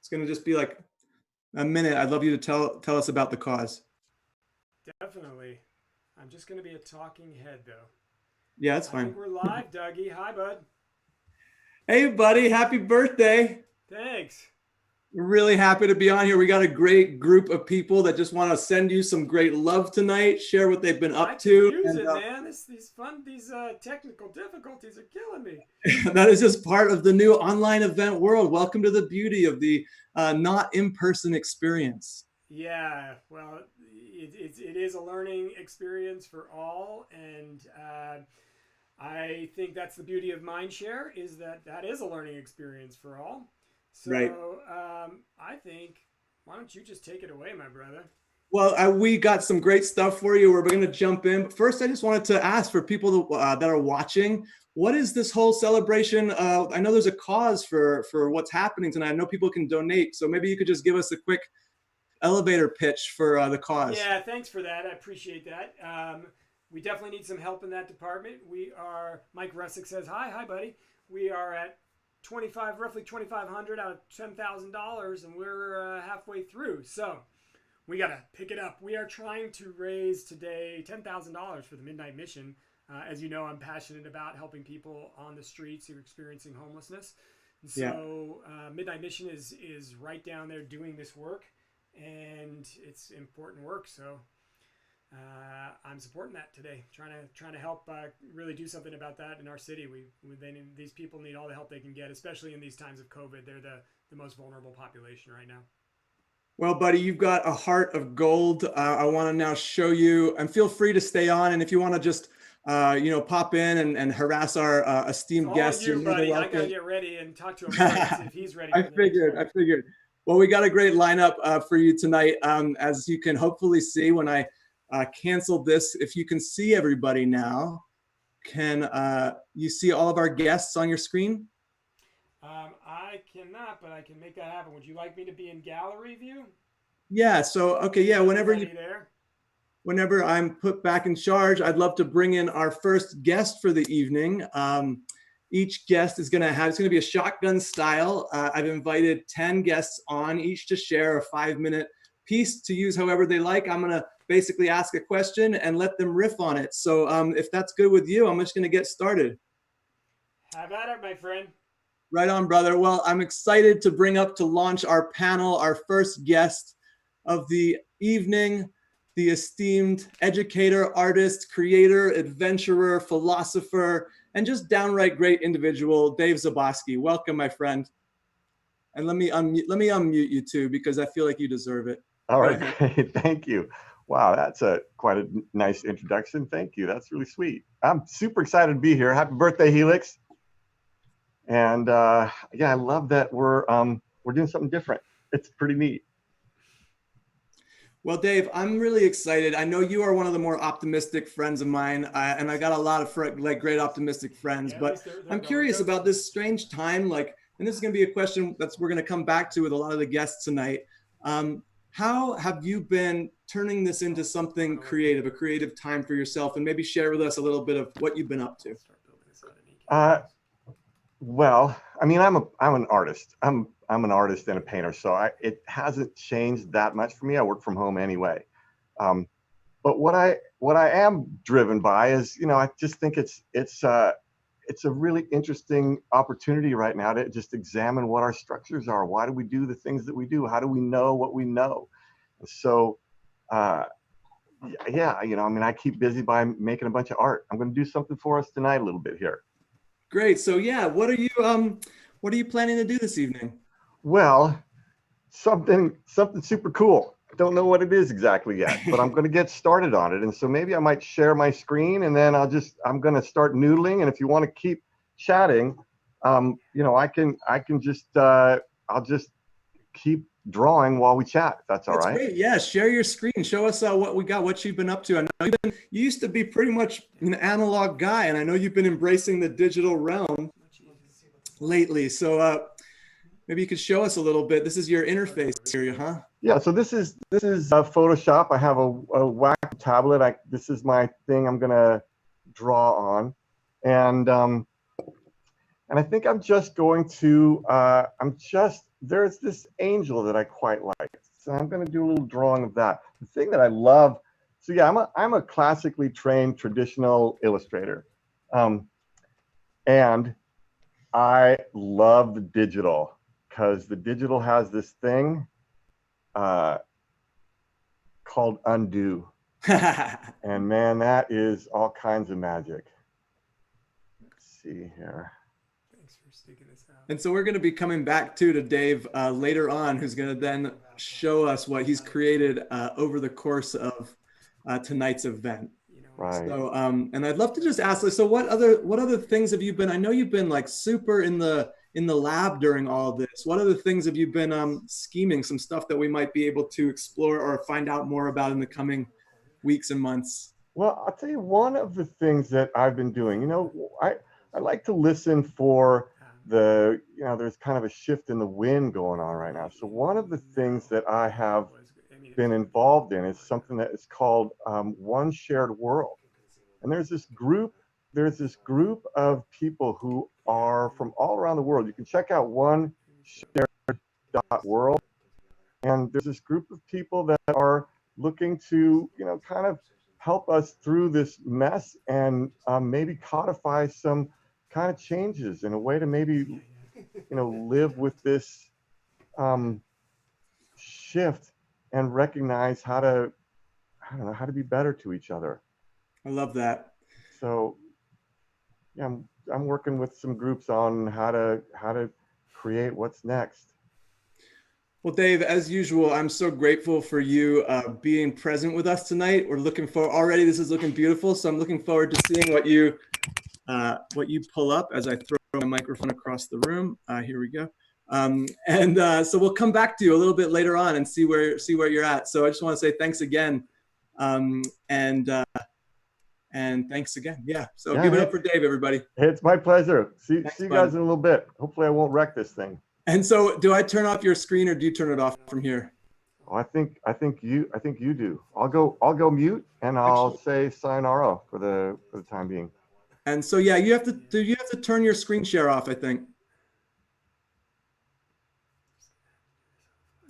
It's going to just be like a minute. I'd love you to tell us about the cause. Definitely. I'm just going to be a talking head, though. Yeah, that's I think fine. we're live, Dougie. Hi, bud. Hey, buddy, happy birthday. Thanks. We're really happy to be on here. We got a great group of people that just want to send you some great love tonight, share what they've been I up could to. use And it, man. These technical difficulties are killing me. that is just part of the new online event world. Welcome to the beauty of the not in-person experience. Yeah, well, it is a learning experience for all, and I think that's the beauty of Mindshare is that is a learning experience for all. Right. So I think, why don't you just take it away, my brother? Well, we got some great stuff for you. We're going to jump in. But first, I just wanted to ask for people that are watching, what is this whole celebration? I know there's a cause for what's happening tonight. I know people can donate. So maybe you could just give us a quick elevator pitch for the cause. Yeah, thanks for that. I appreciate that. We definitely need some help in that department. Mike Russick says, hi, buddy. We are at roughly 2,500 out of $10,000, and we're halfway through. So we got to pick it up. We are trying to raise today $10,000 for the Midnight Mission. As you know, I'm passionate about helping people on the streets who are experiencing homelessness. And so Midnight Mission is right down there doing this work, and it's important work. So I'm supporting that today, trying to help really do something about that in our city. These people need all the help they can get, especially in these times of COVID. They're the most vulnerable population right now. Well, buddy, you've got a heart of gold. I want to now show you, and feel free to stay on. And if you want to just, pop in and harass our esteemed guests, you're more than buddy. I welcome. gotta get ready and talk to him first, see if he's ready. I figured. Well, we got a great lineup for you tonight. As you can hopefully see when I cancel this, if you can see everybody now, can you see all of our guests on your screen? I cannot, but I can make that happen. Would you like me to be in gallery view? Yeah. So, okay. Yeah. Whenever I'm put back in charge, I'd love to bring in our first guest for the evening. Each guest it's going to be a shotgun style. I've invited 10 guests on, each to share a 5-minute piece to use however they like. I'm going to basically ask a question and let them riff on it. So if that's good with you, I'm just going to get started. Have at it, my friend. Right on, brother. Well, I'm excited to bring up to launch our panel, our first guest of the evening, the esteemed educator, artist, creator, adventurer, philosopher, and just downright great individual, Dave Zabosky. Welcome, my friend. And let me unmute you too, because I feel like you deserve it. All right, great. Thank you. Wow, that's quite a nice introduction. Thank you. That's really sweet. I'm super excited to be here. Happy birthday, Helix. And yeah, I love that we're doing something different. It's pretty neat. Well, Dave, I'm really excited. I know you are one of the more optimistic friends of mine, and I got a lot of great optimistic friends. Yeah, but I'm curious about this strange time. And this is going to be a question we're going to come back to with a lot of the guests tonight. How have you been turning this into something creative, a creative time for yourself, and maybe share with us a little bit of what you've been up to? Well, I mean, I'm an artist. I'm an artist and a painter, so it hasn't changed that much for me. I work from home anyway. But what I am driven by is, I just think it's a really interesting opportunity right now to just examine what our structures are. Why do we do the things that we do? How do we know what we know? And so, yeah, I keep busy by making a bunch of art. I'm going to do something for us tonight a little bit here. Great. So yeah, what are you planning to do this evening? Well, something super cool. I don't know what it is exactly yet, but I'm going to get started on it. And so maybe I might share my screen, and then I'm going to start noodling. And if you want to keep chatting, I can just I'll just keep drawing while we chat. If that's all right. Great. Yeah, share your screen. Show us what we got, what you've been up to. I know you used to be pretty much an analog guy, and I know you've been embracing the digital realm lately. So maybe you could show us a little bit. This is your interface here, huh? Yeah. So this is Photoshop. I have a Wacom tablet. This is my thing I'm gonna draw on, and And I think I'm just going to, there's this angel that I quite like. So I'm going to do a little drawing of that. The thing that I love, so yeah, I'm a classically trained traditional illustrator. And I love the digital because the digital has this thing called undo. And man, that is all kinds of magic. Let's see here. Thanks for sticking this out. And so we're going to be coming back to Dave later on, who's going to then show us what he's created over the course of tonight's event. Right. So, and I'd love to just ask, so what other things have you been? I know you've been like super in the lab during all of this. What other things have you been scheming? Some stuff that we might be able to explore or find out more about in the coming weeks and months. Well, I'll tell you one of the things that I've been doing. You know, I like to listen for the, you know, there's kind of a shift in the wind going on right now. So one of the things that I have been involved in is something that is called One Shared World. And there's this group of people who are from all around the world. You can check out oneshared.world. And there's this group of people that are looking to, you know, kind of help us through this mess and maybe codify some kind of changes in a way to maybe, you know, live with this shift and recognize how to, I don't know, how to be better to each other. I love that. So yeah, I'm working with some groups on how to create what's next. Well, Dave, as usual, I'm so grateful for you being present with us tonight. We're looking for already. This is looking beautiful. So I'm looking forward to seeing what you pull up as I throw my microphone across the room. Here we go. So we'll come back to you a little bit later on and see where you're at. So I just want to say thanks again, and thanks again. Yeah. So give it up for Dave, everybody. It's my pleasure. See you guys buddy. in a little bit. Hopefully I won't wreck this thing. And so, do I turn off your screen or do you turn it off from here? Oh, I think you do. I'll go mute and I'll say sayonara for the time being. And so, yeah, you have to turn your screen share off, I think.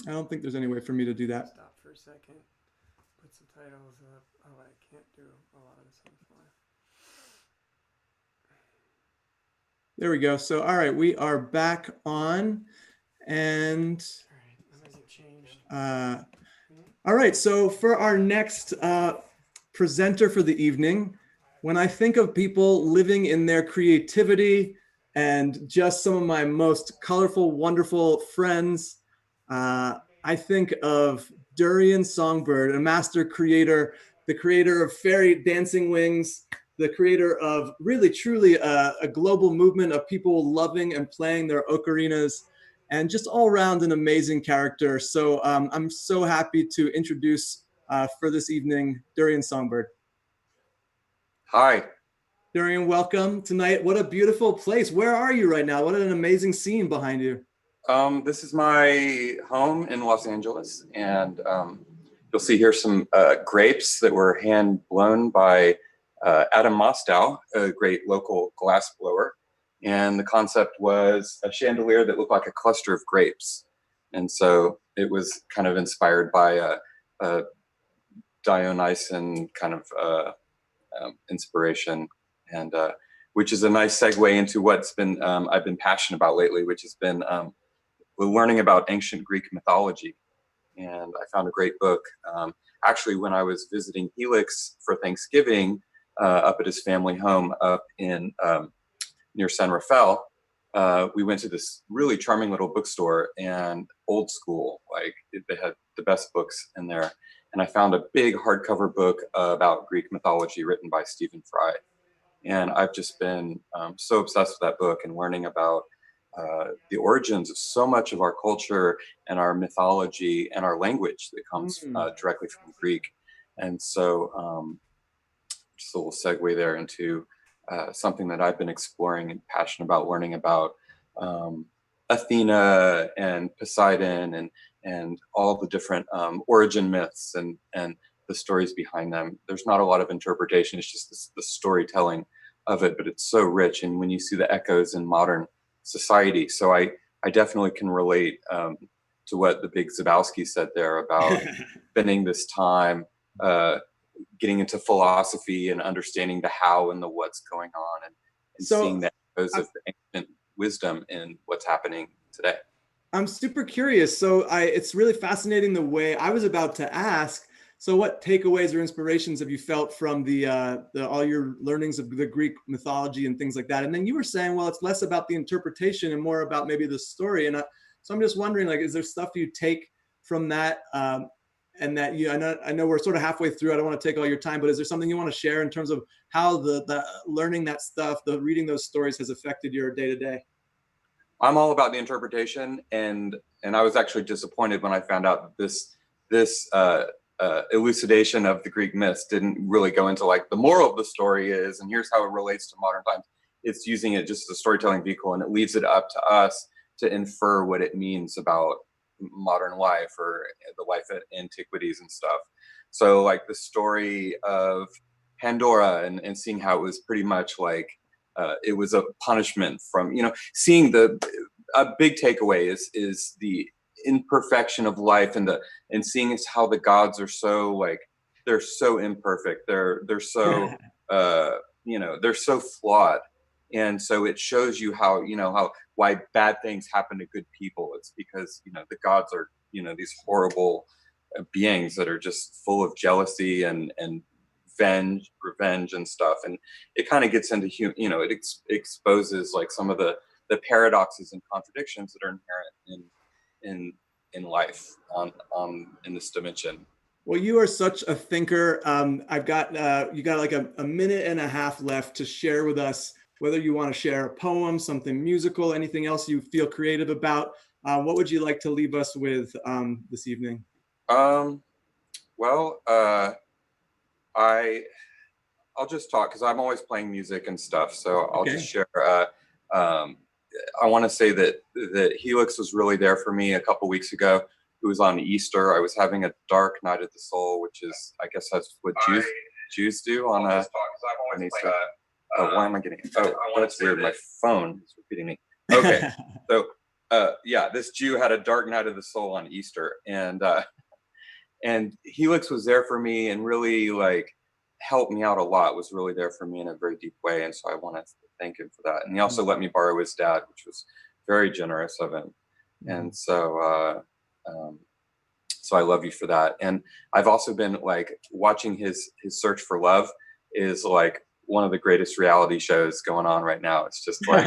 I don't think there's any way for me to do that. Stop for a second. Put some titles up. Oh, I can't do a lot of this on the fly. There we go. So, all right, we are back on, and all right. So for our next presenter for the evening, when I think of people living in their creativity and just some of my most colorful, wonderful friends, I think of Durian Songbird, a master creator, the creator of Fairy Dancing Wings, the creator of really, truly a global movement of people loving and playing their ocarinas, and just all around an amazing character. So I'm so happy to introduce for this evening, Durian Songbird. Hi. Durian, welcome tonight. What a beautiful place. Where are you right now? What an amazing scene behind you. This is my home in Los Angeles, and you'll see here some grapes that were hand blown by Adam Mostow, a great local glass blower. And the concept was a chandelier that looked like a cluster of grapes. And so it was kind of inspired by a Dionysian kind of inspiration, and which is a nice segue into what's been I've been passionate about lately, which has been learning about ancient Greek mythology. And I found a great book. Actually, when I was visiting Helix for Thanksgiving up at his family home up in near San Rafael, we went to this really charming little bookstore, and old school, like they had the best books in there. And I found a big hardcover book about Greek mythology written by Stephen Fry. And I've just been so obsessed with that book and learning about the origins of so much of our culture and our mythology and our language that comes directly from Greek. And so just a little segue there into something that I've been exploring and passionate about learning about Athena and Poseidon and all the different origin myths and the stories behind them. There's not a lot of interpretation. It's just the storytelling of it, but it's so rich. And when you see the echoes in modern society, so I definitely can relate to what the big Zabowski said there about spending this time getting into philosophy and understanding the how and the what's going on, and So seeing the echoes of the ancient wisdom in what's happening today. I'm super curious. So it's really fascinating the way I was about to ask. So what takeaways or inspirations have you felt from the all your learnings of the Greek mythology and things like that? And then you were saying, well, it's less about the interpretation and more about maybe the story. And so I'm just wondering, like, is there stuff you take from that? And that I know we're sort of halfway through. I don't want to take all your time, but is there something you want to share in terms of how the learning that stuff, the reading those stories has affected your day to day? I'm all about the interpretation, and I was actually disappointed when I found out that this elucidation of the Greek myths didn't really go into like the moral of the story is, and here's how it relates to modern times. It's using it just as a storytelling vehicle, and it leaves it up to us to infer what it means about modern life or the life at antiquities and stuff. So like the story of Pandora and seeing how it was pretty much like it was a punishment from, seeing a big takeaway is the imperfection of life, and seeing how the gods are so like, they're so imperfect, they're so they're so flawed. And so it shows you how why bad things happen to good people. It's because the gods are these horrible beings that are just full of jealousy and revenge and stuff. And it kind of gets into exposes like some of the paradoxes and contradictions that are inherent in life on in this dimension. Well, you are such a thinker. I've got you got like a minute and a half left to share with us, whether you want to share a poem, something musical, anything else you feel creative about. What would you like to leave us with this evening? Well, I'll just talk because I'm always playing music and stuff. So I'll just share. I want to say that Helix was really there for me a couple weeks ago. It was on Easter. I was having a dark night of the soul, which is, I guess, that's what Jews do on Easter. Why am I getting it? Oh, that's weird. My phone is repeating me. Okay, so yeah, this Jew had a dark night of the soul on Easter, and Helix was there for me and really like helped me out a lot. Was really there for me in a very deep way, and so I want to thank him for that. And he also let me borrow his dad, which was very generous of him. And so so I love you for that. And I've also been like watching his search for love is like one of the greatest reality shows going on right now. It's just like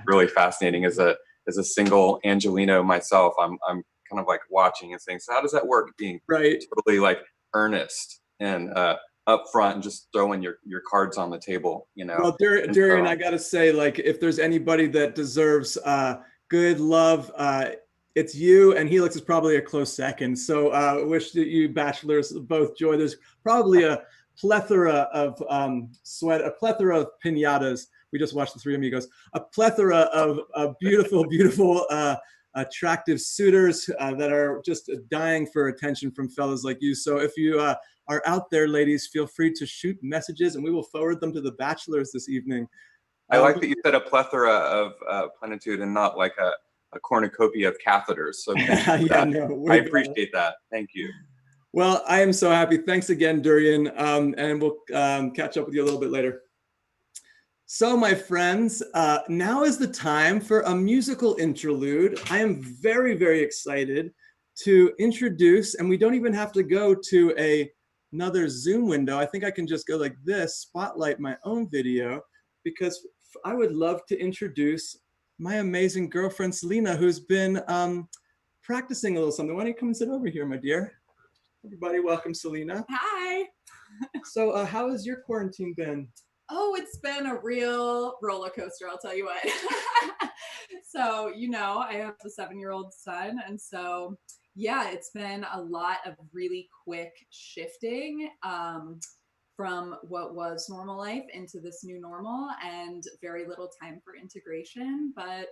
really fascinating. As a single Angelino myself, I'm kind of like watching and saying, so how does that work, being totally like earnest and up front and just throwing your cards on the table, Well, Durian, I gotta say, like, if there's anybody that deserves good love, it's you, and Helix is probably a close second. So I wish that you bachelors both joy. There's probably a plethora of a plethora of piñatas. We just watched The Three Amigos. A plethora of beautiful, beautiful, attractive suitors that are just dying for attention from fellas like you. So if you are out there, ladies, feel free to shoot messages and we will forward them to the bachelors this evening. I like that you said a plethora of plenitude and not like a cornucopia of catheters. So I appreciate that. Thank you. Well, I am so happy. Thanks again, Durian. And we'll catch up with you a little bit later. So, my friends, now is the time for a musical interlude. I am very, very excited to introduce, and we don't even have to go to another Zoom window. I think I can just go like this, spotlight my own video, because I would love to introduce my amazing girlfriend, Selena, who's been practicing a little something. Why don't you come and sit over here, my dear? Everybody, welcome, Selena. Hi. So how has your quarantine been? Oh, it's been a real roller coaster, I'll tell you what. So, I have a 7-year-old son. And so, yeah, it's been a lot of really quick shifting from what was normal life into this new normal, and very little time for integration. But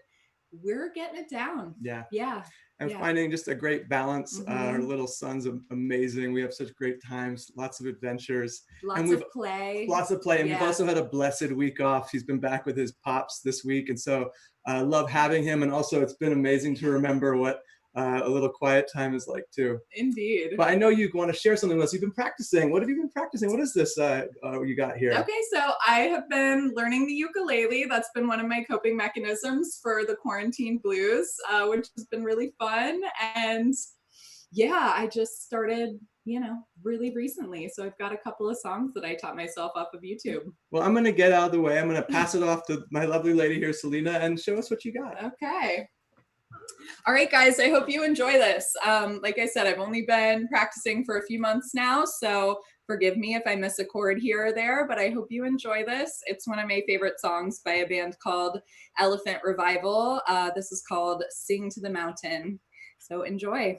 we're getting it down. Yeah. Yeah. And Yeah. finding just a great balance. Our Mhm. little son's amazing. We have such great times, lots of adventures. Lots and we've of play. Lots of play. And we've Yeah. also had a blessed week off. He's been back with his pops this week. And so I love having him. And also it's been amazing to remember what a little quiet time is like too. Indeed. But I know you want to share something with us. You've been practicing. What have you been practicing? What is this you got here? Okay, so I have been learning the ukulele. That's been one of my coping mechanisms for the quarantine blues, which has been really fun. And yeah, I just started, really recently. So I've got a couple of songs that I taught myself off of YouTube. Well, I'm going to get out of the way. I'm going to pass it off to my lovely lady here, Selena, and show us what you got. Okay. All right, guys, I hope you enjoy this. Like I said, I've only been practicing for a few months now, so forgive me if I miss a chord here or there, but I hope you enjoy this. It's one of my favorite songs by a band called Elephant Revival. This is called Sing to the Mountain. So enjoy.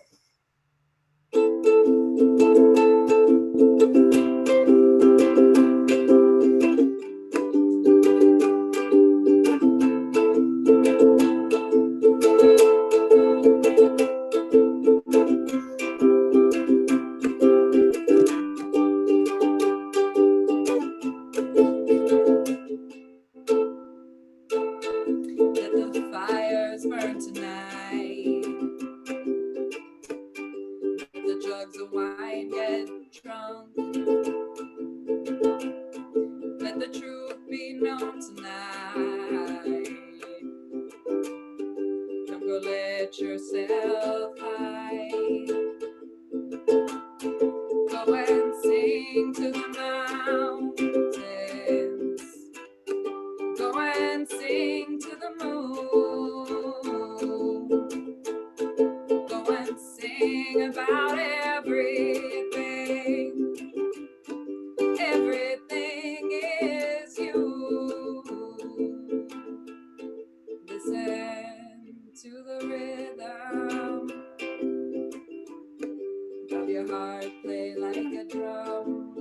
Let the fires burn tonight. The jugs of wine get drunk. Let the truth be known tonight. Don't go let yourself hide. Go and sing to the mountains. Go and sing to the moon. Go and sing about everything. Everything is you. Listen to the rhythm of your heart, play like a drum.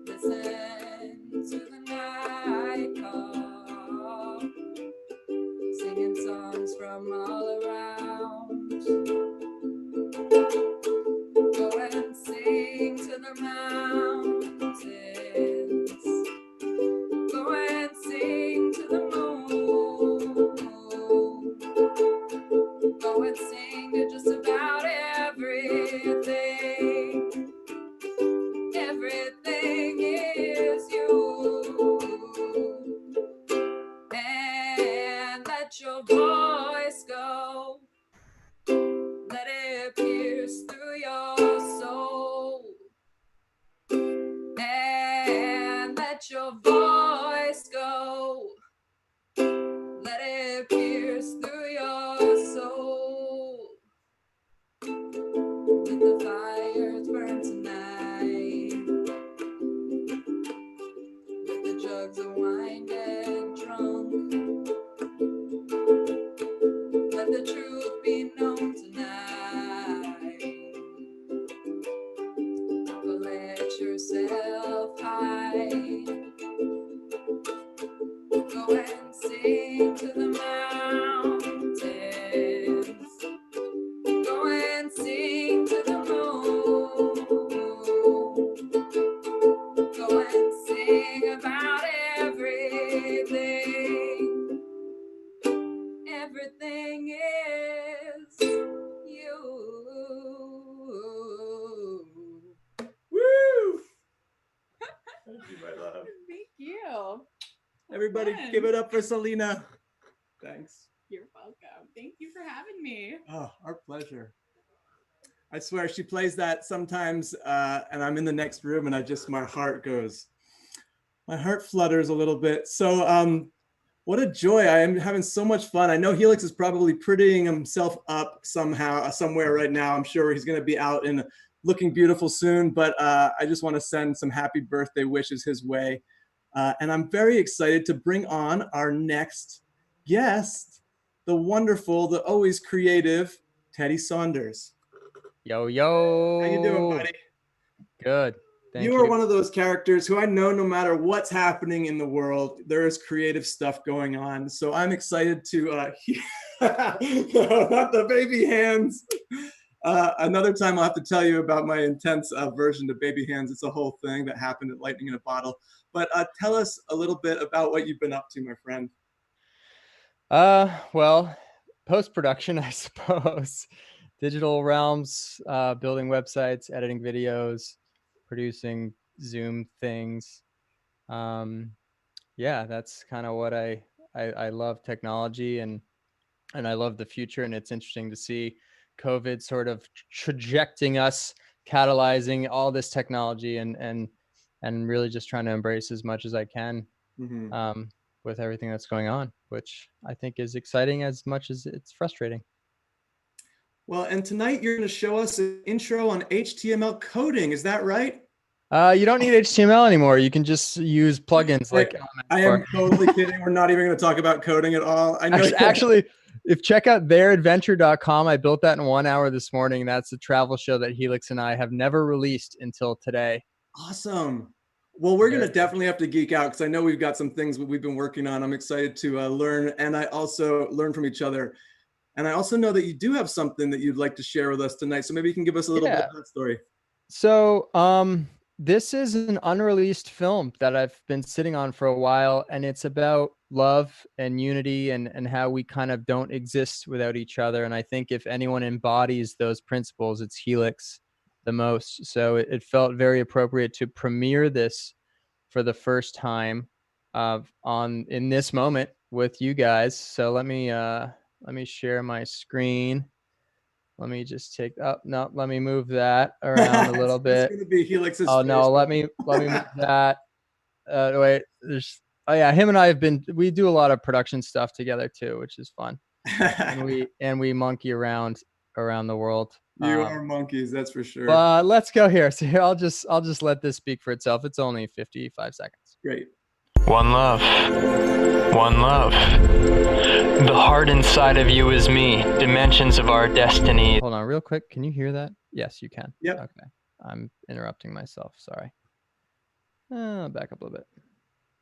Listen to the night call, singing songs from all around. Go and sing to the mountains. Go and sing to the moon. Go and sing to just about everything. Everything is you. And let your voice go. Let it pierce through your soul. And let your voice go. Let it pierce through your soul. Let the fires burn tonight. Let the jugs of wine get drunk. Let the truth be known tonight. Don't let yourself hide. Go and sing to the mountains. Go and sing to the moon. Go and sing about everything. Everything is you. Woo! Thank you, my love. Thank you. Everybody Fun. give it up for Selena. Thanks. You're welcome. Thank you for having me. Oh, our pleasure. I swear she plays that sometimes and I'm in the next room and my heart flutters a little bit. So what a joy. I am having so much fun. I know Helix is probably prettying himself up somewhere right now. I'm sure he's going to be out and looking beautiful soon, but I just want to send some happy birthday wishes his way. And I'm very excited to bring on our next guest, the wonderful, the always creative Teddy Saunders. Yo, yo. How you doing, buddy? Good. You are one of those characters who I know no matter what's happening in the world, there is creative stuff going on. So I'm excited to no, not the baby hands. Another time I'll have to tell you about my intense aversion to baby hands. It's a whole thing that happened at Lightning in a Bottle. But tell us a little bit about what you've been up to, my friend. Well, post-production, I suppose. Digital realms, building websites, editing videos, producing Zoom things. Yeah, that's kind of what I love technology and I love the future. And it's interesting to see COVID sort of trajecting us, catalyzing all this technology and really just trying to embrace as much as I can. Mm-hmm. With everything that's going on, which I think is exciting as much as it's frustrating. Well, and tonight you're going to show us an intro on HTML coding. Is that right? You don't need HTML anymore. You can just use plugins like I am totally kidding. We're not even going to talk about coding at all. I know actually, if check out theiradventure.com, I built that in 1 hour this morning. That's a travel show that Helix and I have never released until today. Awesome. Well, we're going to definitely have to geek out because I know we've got some things that we've been working on. I'm excited to learn, and I also learn from each other. And I also know that you do have something that you'd like to share with us tonight. So maybe you can give us a little bit of that story. So this is an unreleased film that I've been sitting on for a while, and it's about love and unity and how we kind of don't exist without each other. And I think if anyone embodies those principles, it's Helix the most. So it felt very appropriate to premiere this for the first time in this moment with you guys. So let me share my screen. Let me just let me move that around a little bit. It's gonna be Helix's oh face. no, let me move that. Wait, him and I we do a lot of production stuff together too, which is fun. and we monkey around the world. You are monkeys, that's for sure. But let's go here. So here, I'll just let this speak for itself. It's only 55 seconds. Great. One love. One love. The heart inside of you is me. Dimensions of our destiny. Hold on real quick. Can you hear that? Yes, you can. Yep. Okay. I'm interrupting myself. Sorry. Back up a little bit.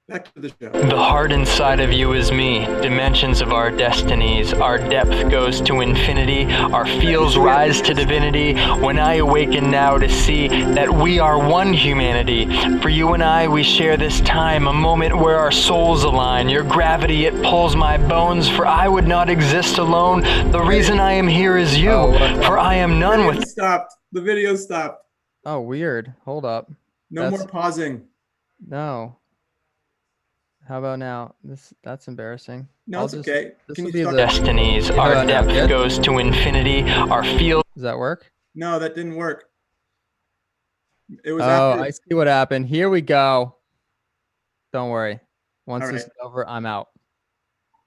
Back to the show. The heart inside of you is me. Dimensions of our destinies. Our depth goes to infinity. Our feels rise to divinity. When I awaken now to see that we are one humanity. For you and I, we share this time, a moment where our souls align. Your gravity, it pulls my bones, for I would not exist alone. The reason I am here is you, for I am none with... Stopped. The video stopped. Oh, weird. Hold up. No more pausing. No. How about now? That's embarrassing. No, it's okay. Can you start? Destinies. Our depth goes to infinity. Our field. Does that work? No, that didn't work. It was. I see what happened. Here we go. Don't worry. Once this is over, I'm out.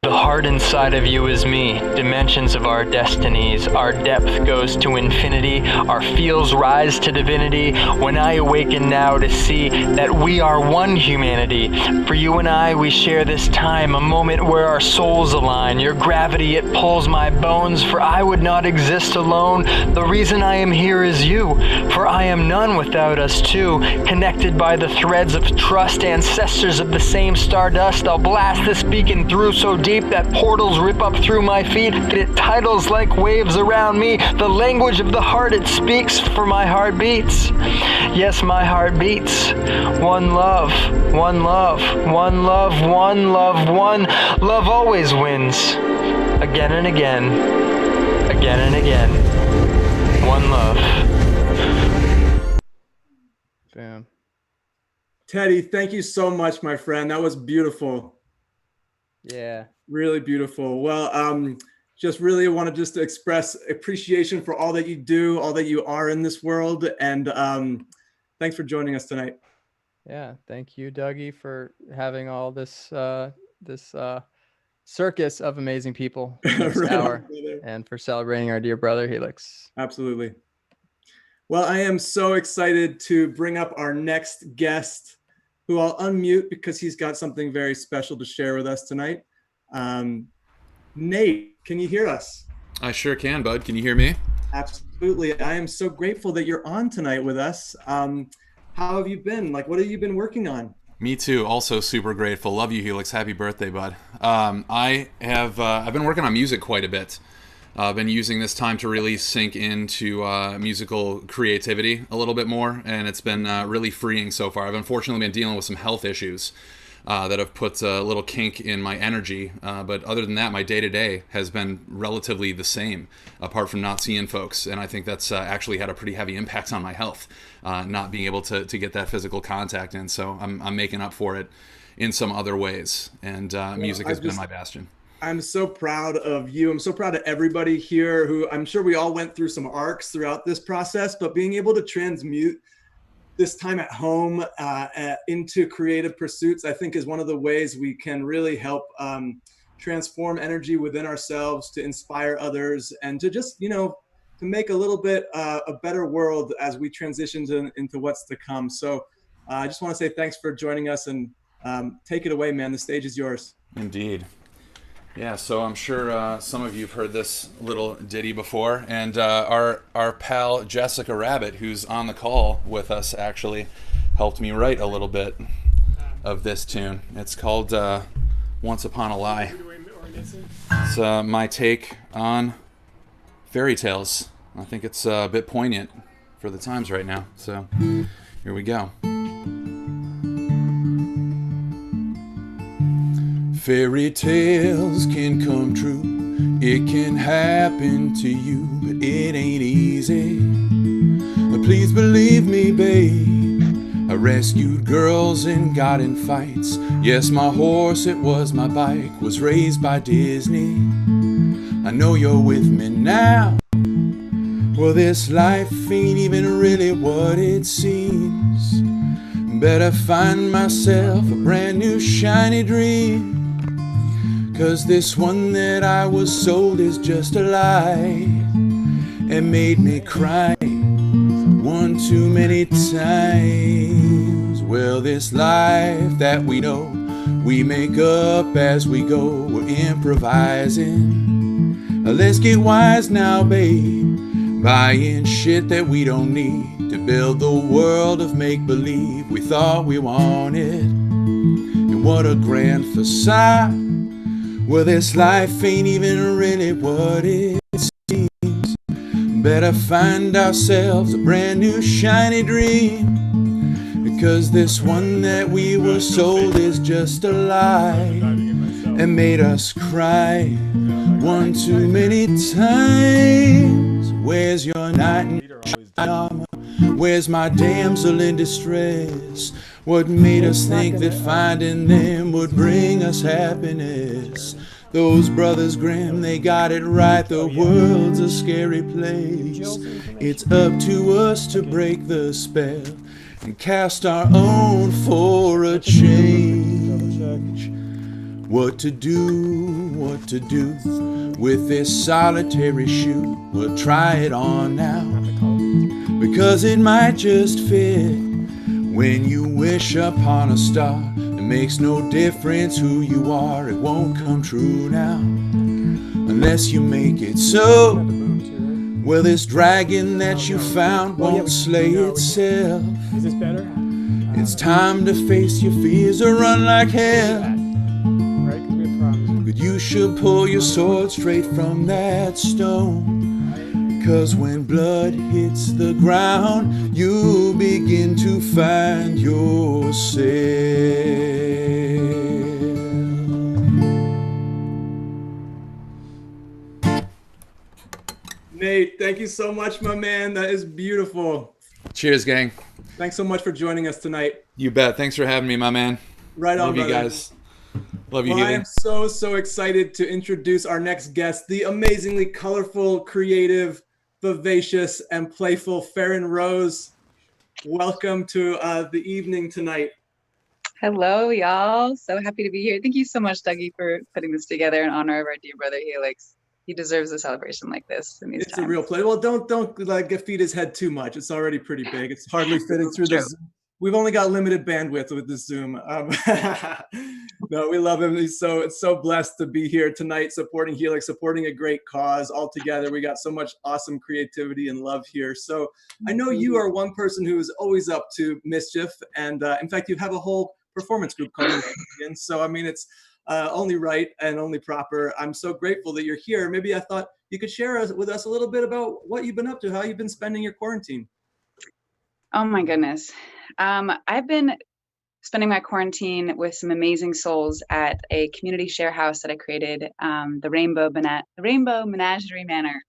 The heart inside of you is me. Dimensions of our destinies. Our depth goes to infinity. Our feels rise to divinity. When I awaken now to see that we are one humanity. For you and I, we share this time, a moment where our souls align. Your gravity, it pulls my bones, for I would not exist alone. The reason I am here is you, for I am none without us two. Connected by the threads of trust, ancestors of the same stardust. I'll blast this beacon through so deep that portals rip up through my feet. It tidals like waves around me. The language of the heart, it speaks, for my heart beats. Yes, my heart beats. One love, one love, one love, one love, one. Love always wins. Again and again. Again and again. One love. Bam. Teddy, thank you so much, my friend. That was beautiful. Yeah. Really beautiful. Well, just really want to express appreciation for all that you do, all that you are in this world. And thanks for joining us tonight. Yeah. Thank you, Dougie, for having all this circus of amazing people this hour and for celebrating our dear brother, Helix. Absolutely. Well, I am so excited to bring up our next guest, who I'll unmute because he's got something very special to share with us tonight. Nate, can you hear us? I sure can, bud. Can you hear me? Absolutely. I am so grateful that you're on tonight with us. How have you been? Like, what have you been working on? Me too. Also super grateful. Love you, Helix. Happy birthday, bud. I've been working on music quite a bit. I've been using this time to really sink into musical creativity a little bit more, and it's been really freeing so far. I've unfortunately been dealing with some health issues that have put a little kink in my energy, but other than that, my day-to-day has been relatively the same, apart from not seeing folks, and I think that's actually had a pretty heavy impact on my health, not being able to get that physical contact in, so I'm making up for it in some other ways, and music has been my bastion. I'm so proud of you. I'm so proud of everybody here who, I'm sure we all went through some arcs throughout this process, but being able to transmute this time at home into creative pursuits, I think is one of the ways we can really help transform energy within ourselves, to inspire others, and to just, to make a little bit a better world as we transition into what's to come. So I just want to say thanks for joining us, and take it away, man. The stage is yours. Indeed. Yeah, so I'm sure some of you have heard this little ditty before, and our pal Jessica Rabbit, who's on the call with us, actually helped me write a little bit of this tune. It's called Once Upon a Lie. It's my take on fairy tales. I think it's a bit poignant for the times right now, so here we go. Fairy tales can come true, it can happen to you, but it ain't easy. Please believe me, babe, I rescued girls and got in fights. Yes, my horse, it was my bike, was raised by Disney. I know you're with me now. Well, this life ain't even really what it seems. Better find myself a brand new shiny dream. 'Cause this one that I was sold is just a lie, and made me cry one too many times. Well, this life that we know, we make up as we go, we're improvising. Let's get wise now, babe, buying shit that we don't need to build the world of make-believe we thought we wanted. And what a grand facade. Well, this life ain't even really what it seems. Better find ourselves a brand new shiny dream. Because this one that we were sold is just a lie, and made us cry one too many times. Where's your knight in armor? Where's my damsel in distress? What made us think that finding them would bring us happiness? Those brothers Grimm, they got it right. The world's a scary place. It's up to us to break the spell and cast our own for a change. What to do with this solitary shoe? We'll try it on now, because it might just fit. When you wish upon a star, it makes no difference who you are, it won't come true now, unless you make it so. Well, this dragon that you found won't slay itself. Is this better? It's time to face your fears or run like hell. Right? 'Cause we have problems. But you should pull your sword straight from that stone. 'Cause when blood hits the ground, you begin to find yourself. Nate, thank you so much, my man. That is beautiful. Cheers, gang. Thanks so much for joining us tonight. You bet. Thanks for having me, my man. Right on, Love you brother. guys. Love you, Well, I Healy. am so excited to introduce our next guest, the amazingly colorful, creative, vivacious, and playful Farron Rose. Welcome to the evening tonight. Hello, y'all. So happy to be here. Thank you so much, Dougie, for putting this together in honor of our dear brother Helix. He deserves a celebration like this in these It's times. a real pleasure. Well, don't like feed his head too much. It's already pretty big. It's hardly fitting through the True. Zoom. We've only got limited bandwidth with the Zoom. No, we love him. He's so blessed to be here tonight, supporting Helix, supporting a great cause all together. We got so much awesome creativity and love here. So I know you are one person who is always up to mischief. And in fact, you have a whole performance group called Extravaganza. So, I mean, it's only right and only proper. I'm so grateful that you're here. Maybe I thought you could share with us a little bit about what you've been up to, how you've been spending your quarantine. Oh my goodness. I've been spending my quarantine with some amazing souls at a community share house that I created, the Rainbow Menagerie Manor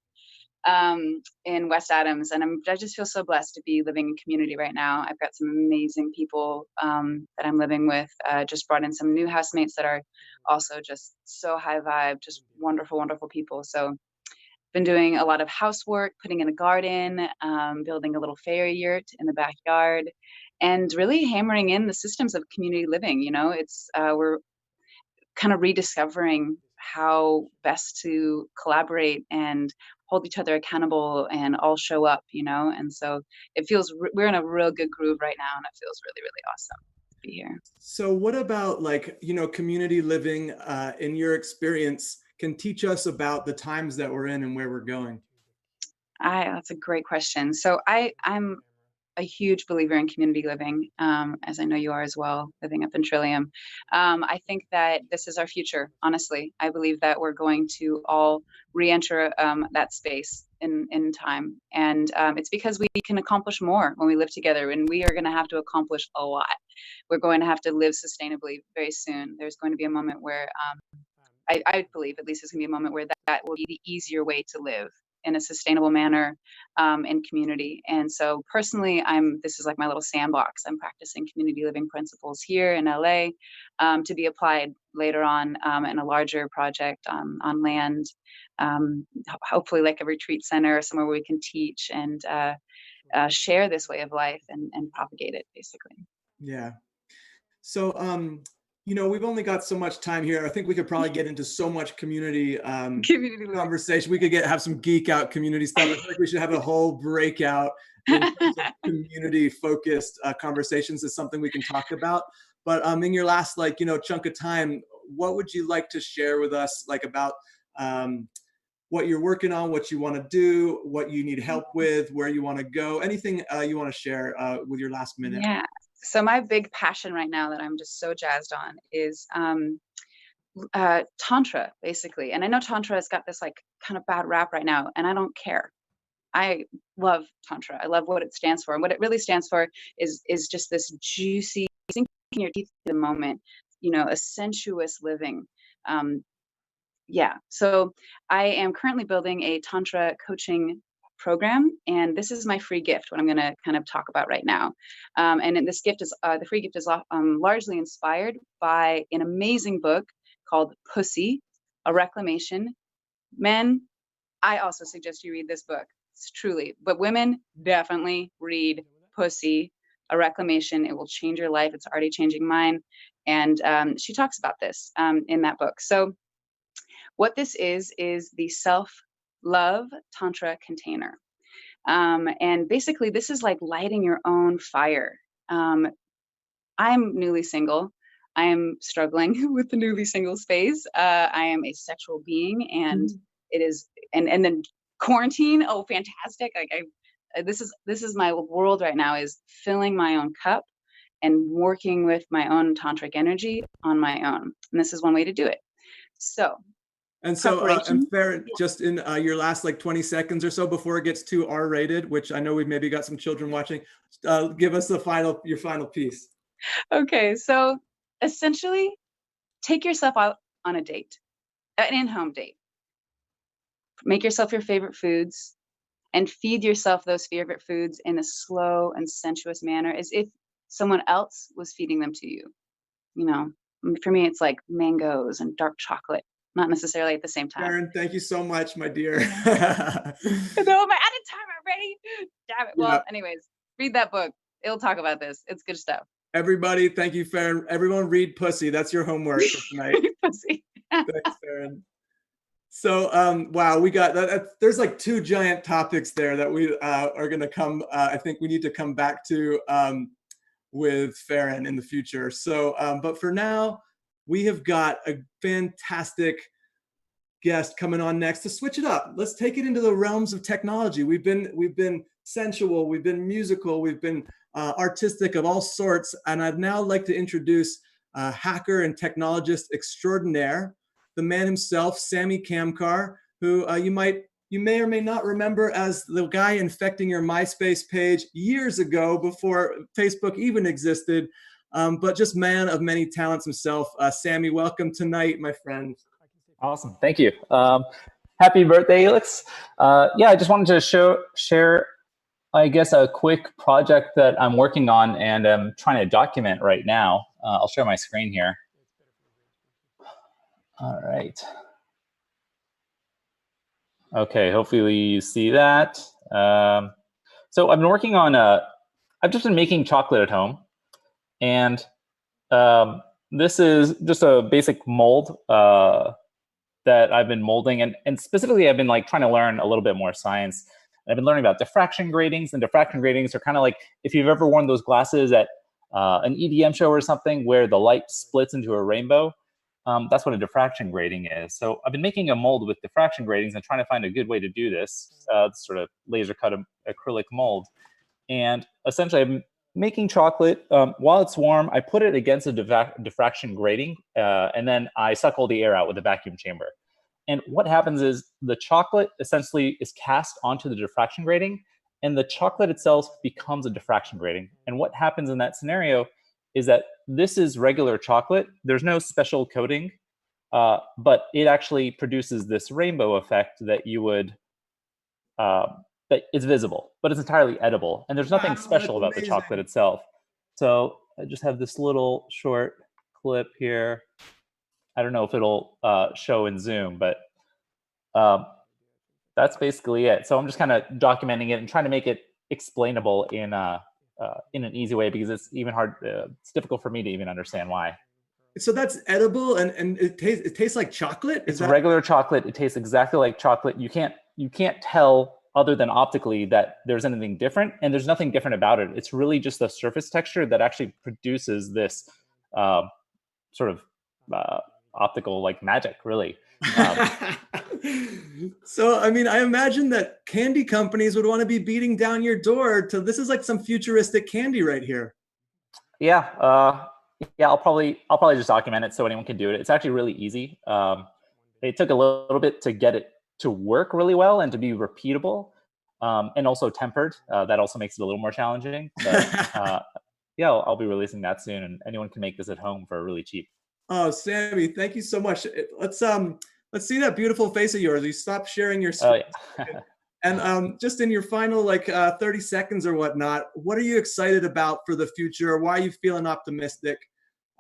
in West Adams. And I just feel so blessed to be living in community right now. I've got some amazing people that I'm living with. Just brought in some new housemates that are also just so high vibe, just wonderful, wonderful people. So been doing a lot of housework, putting in a garden, building a little fairy yurt in the backyard, and really hammering in the systems of community living. You know, it's we're kind of rediscovering how best to collaborate and hold each other accountable and all show up, you know? And so it feels, we're in a real good groove right now, and it feels really, really awesome to be here. So what about, like, you know, community living in your experience can teach us about the times that we're in and where we're going? That's a great question. So I'm a huge believer in community living, as I know you are as well, living up in Trillium. I think that this is our future, honestly. I believe that we're going to all re-enter that space in time. And it's because we can accomplish more when we live together, and we are going to have to accomplish a lot. We're going to have to live sustainably very soon. There's going to be a moment where I believe at least there's going to be a moment where that will be the easier way to live in a sustainable manner in community. And so personally, this is like my little sandbox. I'm practicing community living principles here in LA to be applied later on in a larger project on land, hopefully like a retreat center, somewhere where we can teach and share this way of life and propagate it, basically. Yeah. So, you know, we've only got so much time here. I think we could probably get into so much community Community living. conversation. We could have some geek out community stuff. I think we should have a whole breakout in terms of community focused conversations is something we can talk about. But in your last, like, you know, chunk of time, what would you like to share with us, like, about what you're working on, what you want to do, what you need help with, where you want to go, anything you want to share with your last minute? Yeah. So my big passion right now that I'm just so jazzed on is Tantra, basically. And I know Tantra has got this like kind of bad rap right now, and I don't care. I love Tantra. I love what it stands for. And what it really stands for is just this juicy, sinking your teeth in the moment, you know, a sensuous living. Yeah. So I am currently building a Tantra coaching program, and this is my free gift, what I'm going to kind of talk about right now. And this gift is the free gift is largely inspired by an amazing book called Pussy, a Reclamation. Men, I also suggest you read this book. It's truly, but women, definitely read Pussy, a Reclamation. It will change your life. It's already changing mine. And she talks about this in that book. So what this is the self-love Tantra container. And basically, this is like lighting your own fire. I'm newly single. I am struggling with the newly single space. I am a sexual being, and it is, and then quarantine. Oh, fantastic! Like this is my world right now, is filling my own cup and working with my own tantric energy on my own. And this is one way to do it. So. And so, and Farron, just in your last like 20 seconds or so before it gets too R-rated, which I know we've maybe got some children watching, give us your final piece. Okay, so essentially, take yourself out on a date, an in-home date. Make yourself your favorite foods and feed yourself those favorite foods in a slow and sensuous manner, as if someone else was feeding them to you. You know, for me, it's like mangoes and dark chocolate. Not necessarily at the same time. Farron, thank you so much, my dear. No, my added time already. Damn it. Well, anyways, read that book. It'll talk about this. It's good stuff. Everybody, thank you, Farron. Everyone read Pussy. That's your homework for tonight. Pussy. Thanks, Farron. So, wow, we got that. There's like two giant topics there that we are going to come. I think we need to come back to with Farron in the future. So, but for now, we have got a fantastic guest coming on next to switch it up. Let's take it into the realms of technology. We've been sensual, we've been musical, we've been artistic of all sorts, and I'd now like to introduce hacker and technologist extraordinaire, the man himself, Sammy Kamkar, who you may or may not remember as the guy infecting your MySpace page years ago before Facebook even existed, but just man of many talents himself. Sammy, welcome tonight, my friend. Awesome, thank you. Happy birthday, Elix. Yeah, I just wanted to share, I guess, a quick project that I'm working on and I'm trying to document right now. I'll share my screen here. All right. Okay, hopefully you see that. So I've been working on, I've just been making chocolate at home. And this is just a basic mold that I've been molding. And specifically, I've been like trying to learn a little bit more science. I've been learning about diffraction gratings, and diffraction gratings are kind of like if you've ever worn those glasses at an EDM show or something where the light splits into a rainbow. That's what a diffraction grating is. So I've been making a mold with diffraction gratings and trying to find a good way to do this, sort of laser cut acrylic mold. And essentially, I'm making chocolate. While it's warm, I put it against a diffraction grating, and then I suck all the air out with a vacuum chamber. And what happens is the chocolate essentially is cast onto the diffraction grating, and the chocolate itself becomes a diffraction grating. And what happens in that scenario is that this is regular chocolate. There's no special coating, but it actually produces this rainbow effect that you would, that is visible, but it's entirely edible. And there's nothing special about the chocolate itself. So I just have this little short clip here. I don't know if it'll show in Zoom, but that's basically it. So I'm just kind of documenting it and trying to make it explainable in an easy way, because it's even hard. It's difficult for me to even understand why. So that's edible, and it tastes like chocolate. It's regular chocolate. It tastes exactly like chocolate. You can't tell other than optically that there's anything different, and there's nothing different about it. It's really just the surface texture that actually produces this sort of optical like magic, really. So, I mean, I imagine that candy companies would want to be beating down your door to, this is like some futuristic candy right here. Yeah, I'll probably just document it so anyone can do it. It's actually really easy. It took a little bit to get it to work really well and to be repeatable, and also tempered. That also makes it a little more challenging. But yeah, I'll be releasing that soon, and anyone can make this at home for really cheap. Oh, Sammy, thank you so much. Let's see that beautiful face of yours. You stop sharing your screen. Oh, yeah. And just in your final 30 seconds or whatnot, what are you excited about for the future? Why are you feeling optimistic?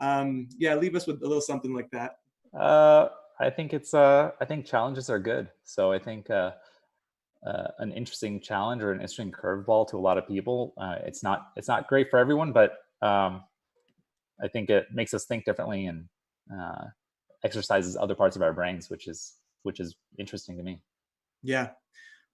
Yeah, leave us with a little something like that. I think challenges are good. So I think an interesting challenge or an interesting curveball to a lot of people. It's not great for everyone, but I think it makes us think differently and exercises other parts of our brains, which is interesting to me. Yeah.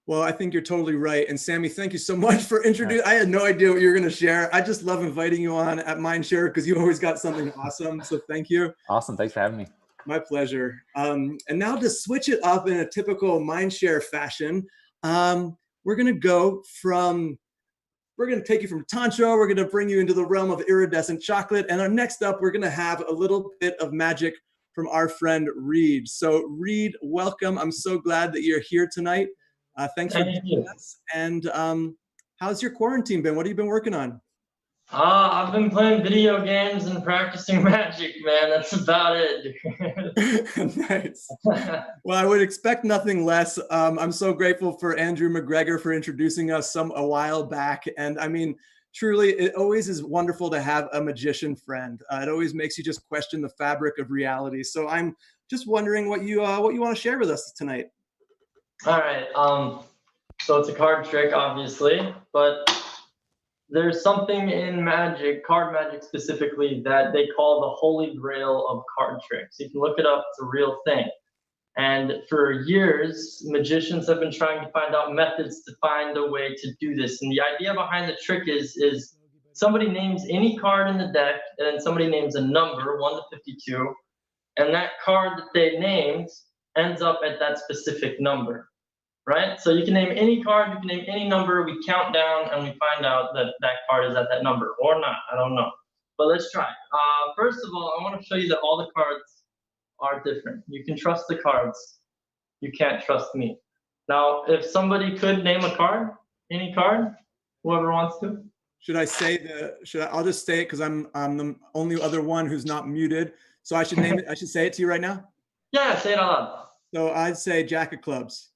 Well, I think you're totally right. And Sammy, thank you so much for introducing. I had no idea what you were going to share. I just love inviting you on at Mindshare because you always got something awesome. So thank you. Awesome. Thanks for having me. My pleasure. And now to switch it up in a typical Mindshare fashion, we're going to take you from Tantra. We're going to bring you into the realm of iridescent chocolate. And next up, we're going to have a little bit of magic from our friend Reed. So Reed, welcome. I'm so glad that you're here tonight. Thanks for joining us. And how's your quarantine been? What have you been working on? I've been playing video games and practicing magic, man. That's about it. Nice. Well, I would expect nothing less. I'm so grateful for Andrew McGregor for introducing us a while back. And I mean, truly, it always is wonderful to have a magician friend. It always makes you just question the fabric of reality. So I'm just wondering what you want to share with us tonight. All right. So it's a card trick, obviously, but there's something in magic, card magic specifically, that they call the holy grail of card tricks. You can look it up, it's a real thing. And for years, magicians have been trying to find out methods to find a way to do this. And the idea behind the trick is somebody names any card in the deck, and then somebody names a number, 1 to 52, and that card that they named ends up at that specific number, right? So you can name any card, you can name any number, we count down, and we find out that that card is at that number, or not, I don't know. But let's try. First of all, I want to show you that all the cards are different. You can trust the cards. You can't trust me. Now, if somebody could name a card, any card, whoever wants to. Should I say I'll just say it because I'm the only other one who's not muted. So I should name it. I should say it to you right now. Yeah, say it out loud. So I'd say Jack of Clubs.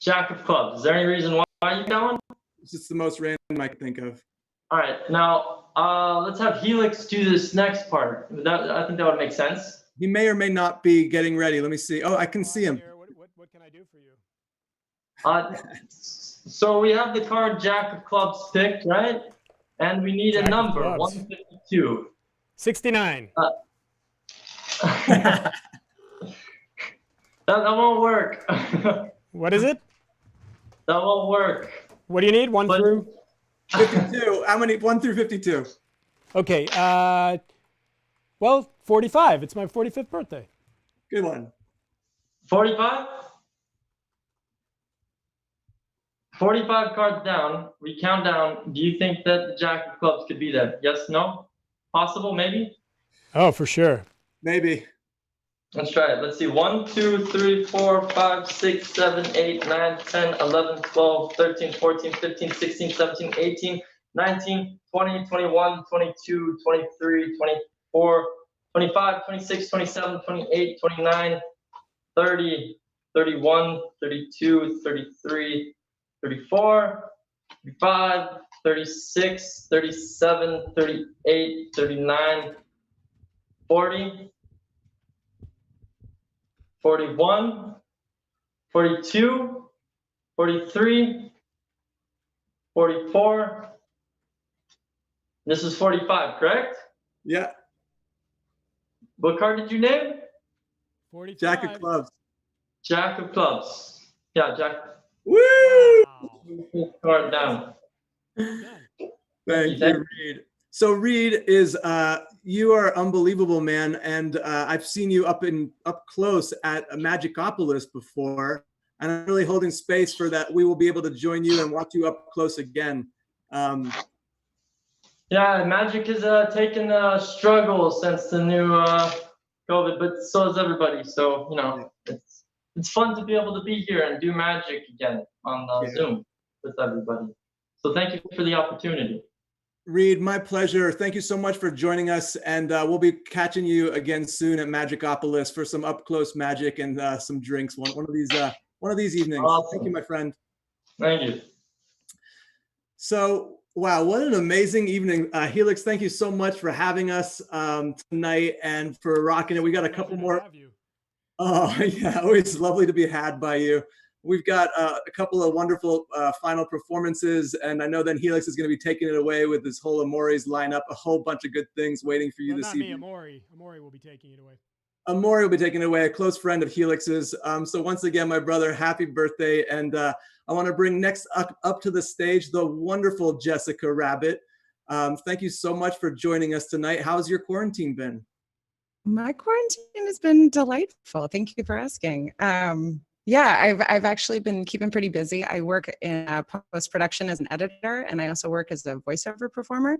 Jack of Clubs. Is there any reason why you got one? It's just the most random I can think of. All right, now let's have Helix do this next part. I think that would make sense. He may or may not be getting ready. Let me see. Oh, I can see him. What can I do for you? So we have the card Jack of Clubs picked, right? And we need Jack a of number, Clubs. 152. 69. That won't work. What is it? That won't work. What do you need? 1 through? 52. How many? 1 through 52. Okay. Well, 45. It's my 45th birthday. Good one. 45? 45 cards down. We count down. Do you think that the Jack of Clubs could be that? Yes, no? Possible, maybe? Oh, for sure. Maybe. Let's try it. Let's see. 1, 2, 3, 4, 5, 6, 7, 8, 9, 10, 11, 12, 13, 14, 15, 16, 17, 18, 19, 20, 21, 22, 23, 24, 25, 26, 27, 28, 29, 30, 31, 32, 33, 34, 35, 36, 37, 38, 39, 40, 41, 42, 43, 44. This is 45, correct? Yeah. What card did you name? 45. Jack of Clubs. Jack of Clubs. Yeah, Jack. Woo! Card down. Thank you, Reed. So Reed is you are unbelievable, man, and I've seen you up close at Magicopolis before, and I'm really holding space for that. We will be able to join you and watch you up close again. Yeah, Magic has taken a struggle since the new COVID, but so has everybody. So you know, it's fun to be able to be here and do Magic again on Zoom with everybody. So thank you for the opportunity. Reed, my pleasure. Thank you so much for joining us, and we'll be catching you again soon at Magicopolis for some up close magic and some drinks one of these evenings. Awesome. Thank you, my friend. Thank you. So, wow, what an amazing evening. Helix, thank you so much for having us tonight and for rocking it. We got a couple more. Oh, yeah, always lovely to be had by you. We've got a couple of wonderful final performances, and I know then Helix is going to be taking it away with this whole Amori's lineup, a whole bunch of good things waiting for you this evening. Not me, Amori. Amori will be taking it away. Amori will be taking it away, a close friend of Helix's. So once again, my brother, happy birthday. And I want to bring next up to the stage the wonderful Jessica Rabbit. Thank you so much for joining us tonight. How's your quarantine been? My quarantine has been delightful. Thank you for asking. Yeah, I've actually been keeping pretty busy. I work in post-production as an editor, and I also work as a voiceover performer.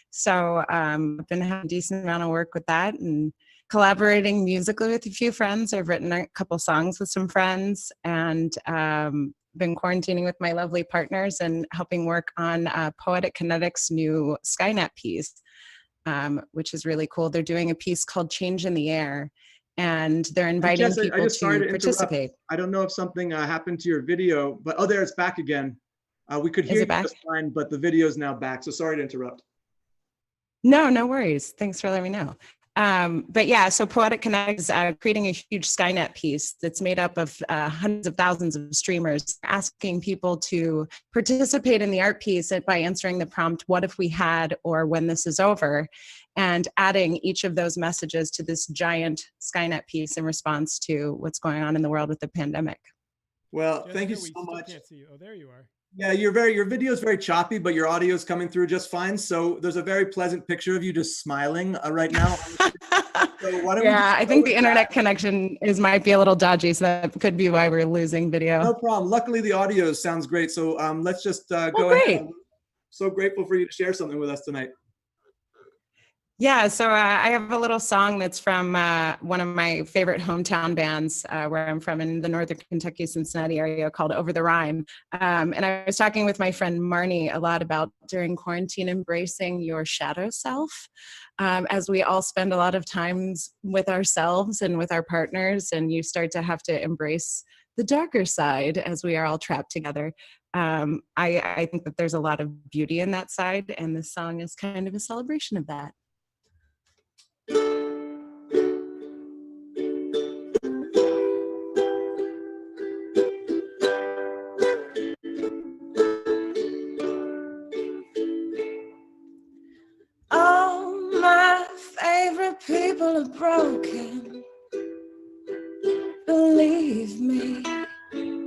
So I've been having a decent amount of work with that and collaborating musically with a few friends. I've written a couple songs with some friends, and been quarantining with my lovely partners and helping work on Poetic Kinetic's new Skynet piece, which is really cool. They're doing a piece called Change in the Air, and they're inviting people to participate. I don't know if something happened to your video, but oh, there, it's back again. We could hear you just fine, but the video is now back. So sorry to interrupt. No worries. Thanks for letting me know. But yeah, so Poetic Kinetic is creating a huge Skynet piece that's made up of hundreds of thousands of streamers, asking people to participate in the art piece by answering the prompt, what if we had, or when this is over, and adding each of those messages to this giant Skynet piece in response to what's going on in the world with the pandemic. Well, Jessica, thank you we so still much. can't see you. Oh, there you are. Yeah, your video is very choppy, but your audio is coming through just fine. So there's a very pleasant picture of you just smiling right now. So why don't we Yeah, just I go think with the internet connection might be a little dodgy, so that could be why we're losing video. No problem. Luckily, the audio sounds great. So let's just Well, go great. ahead. I'm so grateful for you to share something with us tonight. Yeah, so I have a little song that's from one of my favorite hometown bands where I'm from in the northern Kentucky, Cincinnati area called Over the Rhyme. And I was talking with my friend Marnie a lot about during quarantine embracing your shadow self, as we all spend a lot of times with ourselves and with our partners, and you start to have to embrace the darker side as we are all trapped together. I think that there's a lot of beauty in that side, and this song is kind of a celebration of that. All my favorite people are broken. Believe me,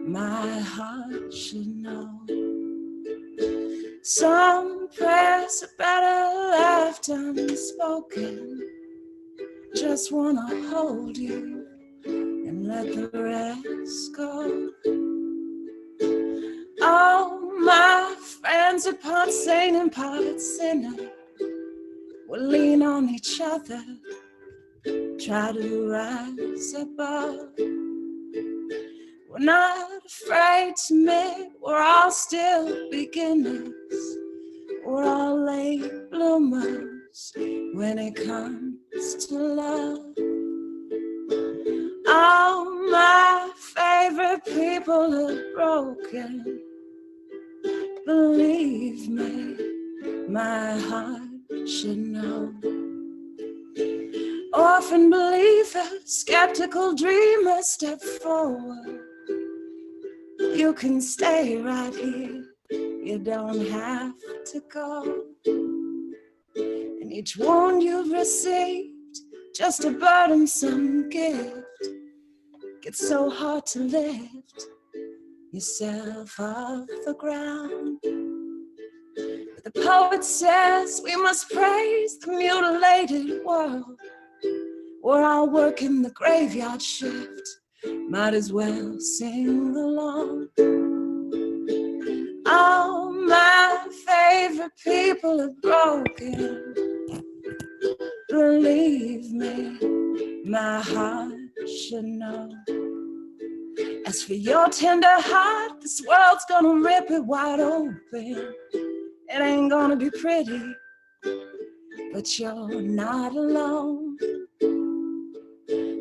my heart should know. Some prayers are better left unspoken. Just wanna hold you and let the rest go. All my friends are part saint and part sinner. We'll lean on each other, try to rise above. We're not afraid to admit we're all still beginners. We're all late bloomers when it comes to love. All my favorite people are broken. Believe me, my heart should know. Orphan believers, skeptical dreamers, step forward. You can stay right here, you don't have to go. And each wound you've received, just a burdensome gift. It's so hard to lift yourself off the ground. But the poet says we must praise the mutilated world. We're all working the graveyard shift, might as well sing along. All my favorite people are broken. Believe me, my heart should know. As for your tender heart, this world's gonna rip it wide open. It ain't gonna be pretty, but you're not alone.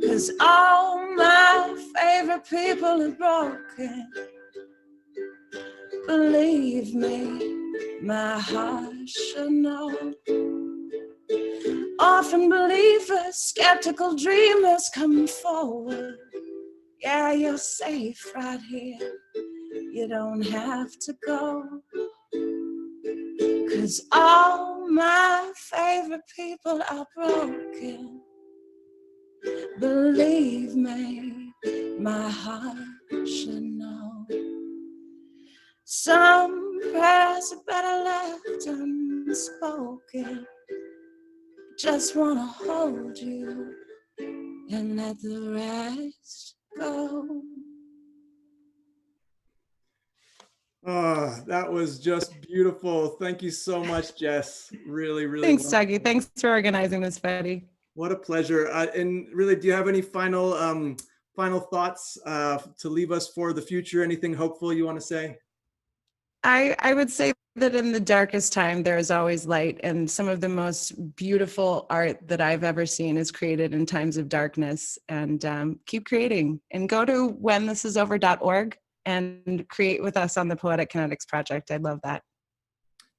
'Cause all my favorite people are broken. Believe me, my heart should know. Often believers, skeptical dreamers come forward. Yeah, you're safe right here. You don't have to go. 'Cause all my favorite people are broken. Believe me, my heart should know. Some prayers are better left unspoken. Just wanna hold you and let the rest go. Oh, that was just beautiful. Thank you so much, Jess. Really, really. Thanks, wonderful. Dougie. Thanks for organizing this, Betty. What a pleasure. And really, do you have any final thoughts to leave us for the future? Anything hopeful you want to say? I would say that in the darkest time, there is always light. And some of the most beautiful art that I've ever seen is created in times of darkness. And keep creating. And go to whenthisIsover.org and create with us on the Poetic Kinetics Project. I love that.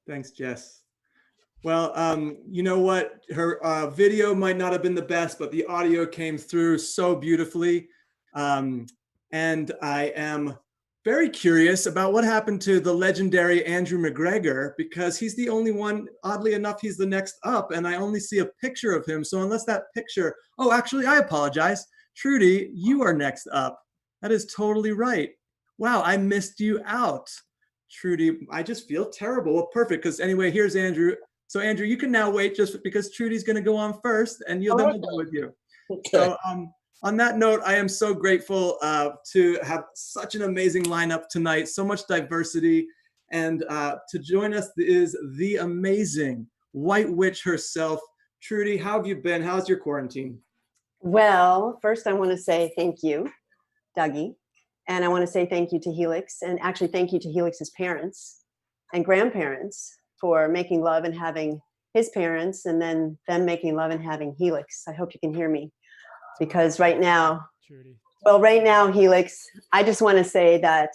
Thanks, Jess. Well, you know what? Her video might not have been the best, but the audio came through so beautifully. And I am very curious about what happened to the legendary Andrew McGregor, because he's the only one, oddly enough, he's the next up, and I only see a picture of him. So unless that picture, oh, actually, I apologize. Trudy, you are next up. That is totally right. Wow, I missed you out. Trudy, I just feel terrible. Well, perfect, because anyway, here's Andrew. So Andrew, you can now wait just because Trudy's going to go on first, and then we'll go with you. Okay. So on that note, I am so grateful to have such an amazing lineup tonight, so much diversity, and to join us is the amazing White Witch herself. Trudy, how have you been? How's your quarantine? Well, first I want to say thank you, Dougie. And I want to say thank you to Helix, and actually thank you to Helix's parents and grandparents for making love and having his parents, and then them making love and having Helix. I hope you can hear me, because right now, Helix, I just want to say that,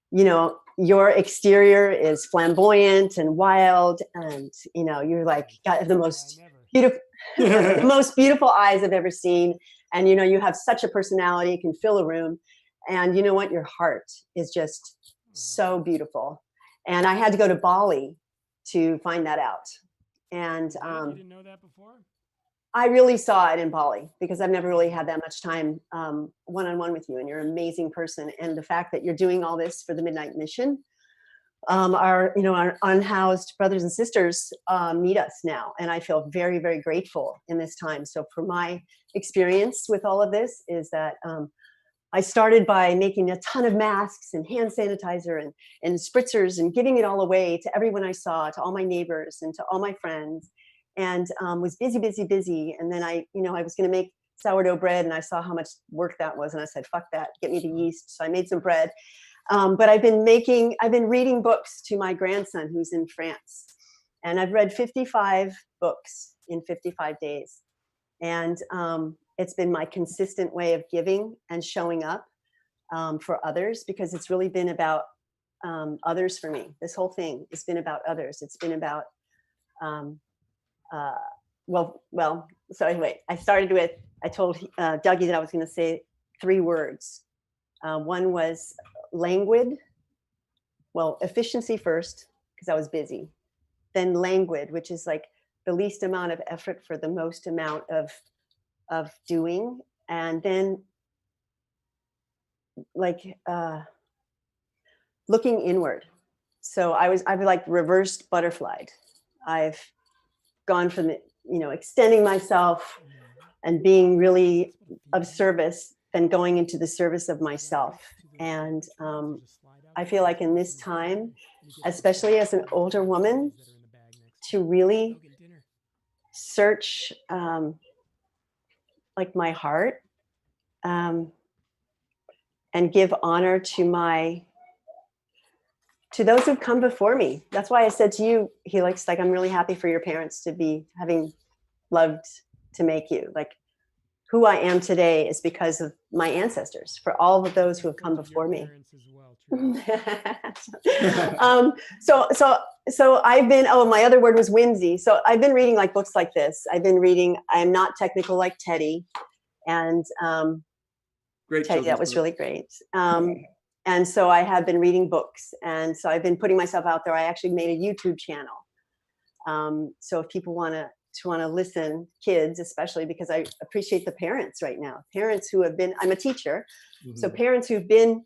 you know, your exterior is flamboyant and wild, and, you know, you're like got the most beautiful, the most beautiful eyes I've ever seen. And, you know, you have such a personality, you can fill a room. And you know what? Your heart is just so beautiful. And I had to go to Bali to find that out. And you didn't know that before? I really saw it in Bali, because I've never really had that much time one-on-one with you. And you're an amazing person. And the fact that you're doing all this for the Midnight Mission, our unhoused brothers and sisters need us now. And I feel very, very grateful in this time. So for my experience with all of this is that I started by making a ton of masks and hand sanitizer and spritzers and giving it all away to everyone I saw, to all my neighbors and to all my friends, and was busy. And then I was going to make sourdough bread, and I saw how much work that was, and I said, fuck that, get me the yeast. So I made some bread. But I've been reading books to my grandson who's in France, and I've read 55 books in 55 days. And it's been my consistent way of giving and showing up for others, because it's really been about others for me. This whole thing has been about others. It's been about, so anyway, I told Dougie that I was going to say 3 words. One was languid, efficiency first, because I was busy. Then languid, which is like the least amount of effort for the most amount of doing. And then looking inward. So I've like reversed butterflied. I've gone from extending myself and being really of service, then going into the service of myself. And I feel like in this time, especially as an older woman, to really search like my heart, and give honor to those who've come before me. That's why I said to you, Helix, like, I'm really happy for your parents to be having loved to make you. Like, who I am today is because of my ancestors, for all of those who have come before me. So I've been, my other word was whimsy. So I've been reading like books like this. I've been reading I'm Not Technical Like Teddy. And great, Teddy, that was really great. And so I have been reading books. And so I've been putting myself out there. I actually made a YouTube channel. So if people want to listen, kids especially, because I appreciate the parents right now. Parents who have been, I'm a teacher, so parents who've been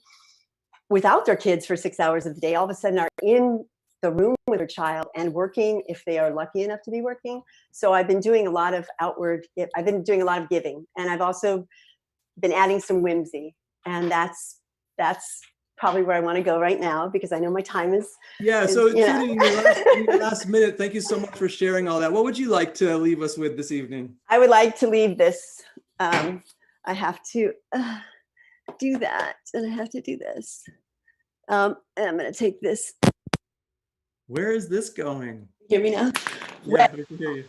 without their kids for 6 hours of the day, all of a sudden are in the room with their child and working, if they are lucky enough to be working. So I've been doing a lot of I've been doing a lot of giving, and I've also been adding some whimsy, and that's probably where I want to go right now, because I know my time is. Yeah. So Trudy, in your last minute, thank you so much for sharing all that. What would you like to leave us with this evening? I would like to leave this. I have to do that, and I have to do this. And I'm going to take this. Where is this going? Hear me now? Yeah, we can hear you.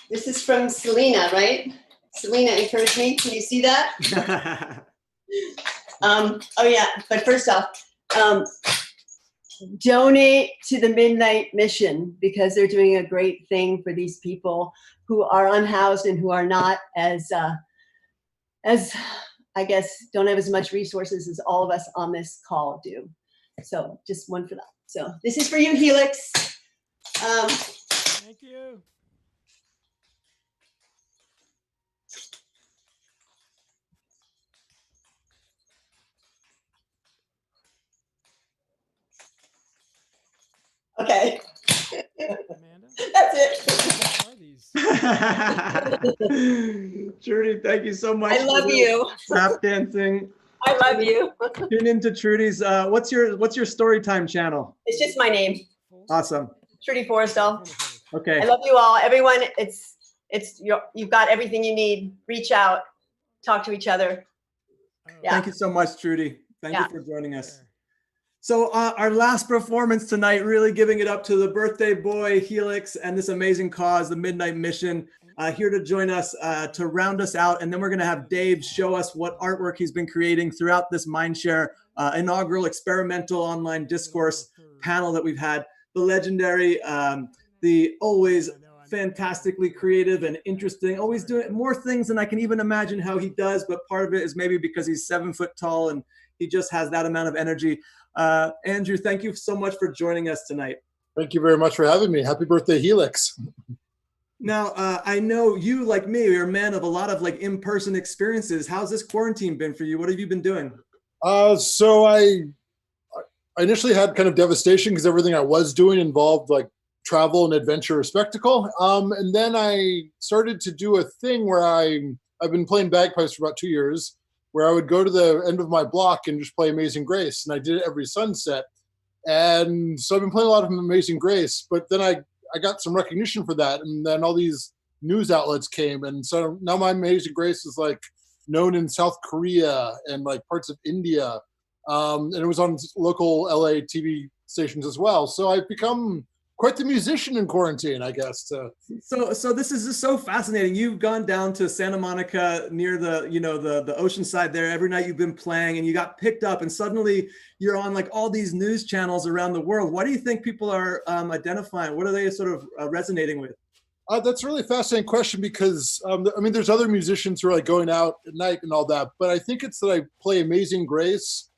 This is from Selena, right? Selena encouraged me. Can you see that? Oh yeah, but first off, donate to the Midnight Mission, because they're doing a great thing for these people who are unhoused and who are not as I guess don't have as much resources as all of us on this call do. So just one for that. So this is for you, Helix. Thank you. Okay. That's it. Trudy, thank you so much. I love you. Tap dancing. I love you. Tune into Trudy's. What's your story time channel? It's just my name. Awesome. Trudy Forrestal. Okay. I love you all. Everyone, you've got everything you need. Reach out, talk to each other. Yeah. Thank you so much, Trudy. Thank you for joining us. So our last performance tonight, really giving it up to the birthday boy, Helix, and this amazing cause, the Midnight Mission, here to join us to round us out. And then we're going to have Dave show us what artwork he's been creating throughout this Mindshare inaugural experimental online discourse panel that we've had. The legendary, the always fantastically creative and interesting, always doing more things than I can even imagine how he does. But part of it is maybe because he's 7 foot tall and he just has that amount of energy. Andrew, thank you so much for joining us tonight. Thank you very much for having me. Happy birthday, Helix. Now, I know you, like me, you're a man of a lot of like in-person experiences. How's this quarantine been for you? What have you been doing? So I initially had kind of devastation because everything I was doing involved like travel and adventure or spectacle. And then I started to do a thing where I've been playing bagpipes for about 2 years, where I would go to the end of my block and just play Amazing Grace. And I did it every sunset. And so I've been playing a lot of Amazing Grace, but then I got some recognition for that. And then all these news outlets came. And so now my Amazing Grace is like known in South Korea and like parts of India. And it was on local LA TV stations as well. So I've become quite the musician in quarantine, I guess. So this is just so fascinating. You've gone down to Santa Monica near the ocean side there. Every night you've been playing and you got picked up and suddenly you're on like all these news channels around the world. What do you think people are identifying? What are they sort of resonating with? That's a really fascinating question because, I mean, there's other musicians who are like going out at night and all that, but I think it's that I play Amazing Grace